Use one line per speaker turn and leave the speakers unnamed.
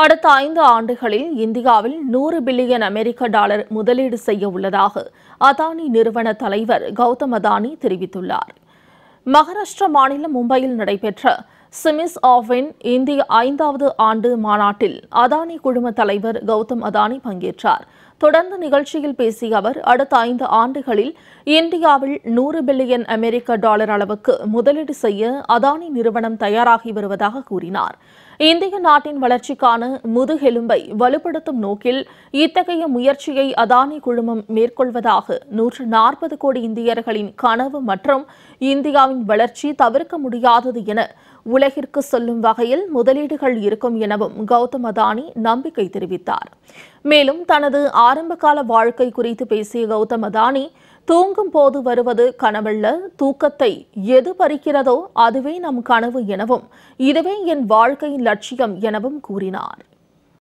அடுத்த 5 ஆண்டுகளில் இந்தியாவில் 100 பில்லியன் அமெரிக்க டாலர் முதலீடு செய்ய உள்ளதாக அதானி நிறுவன தலைவர் கௌதம் அதானி தெரிவித்துள்ளார். மகாராஷ்டிரா மாநிலம் மும்பையில் நடைபெற்ற சிமிஸ் ஆஃபின் இந்திய 5வது ஆண்டு மாநாட்டில் அதானி குழும தலைவர் கௌதம் அதானி பங்கேற்றார். தொடர்ந்து நிகழ்ச்சியில் பேசிய அவர், அடுத்த 5 ஆண்டுகளில் இந்தியாவில் 100 பில்லியன் அமெரிக்க டாலர் அளவுக்கு முதலீடு செய்ய அதானி நிறுவனம் தயாராகி வருவதாக கூறினார். இந்திய நாட்டின் வளர்ச்சிக்கான முதுகெலும்பை வலுப்படுத்தும் நோக்கில் இத்தகைய முயற்சியை அதானி குழுமம் மேற்கொள்வதாக 140 கோடி இந்தியர்களின் கனவு மற்றும் இந்தியாவின் வளர்ச்சி தவிர்க்க முடியாதது என உலகிற்கு சொல்லும் வகையில் முதலீடுகள் இருக்கும் எனவும் கௌதம் அதானி நம்பிக்கை தெரிவித்தார். மேலும் தனது ஆரம்பகால வாழ்க்கை குறித்து பேசிய கௌதம் அதானி, தூங்கும் போது வருவது கனவல்ல, தூக்கத்தை எது பறிக்கிறதோ அதுவே நம் கனவு எனவும் இதுவே என் வாழ்க்கையின் லட்சியம் எனவும் கூறினார்.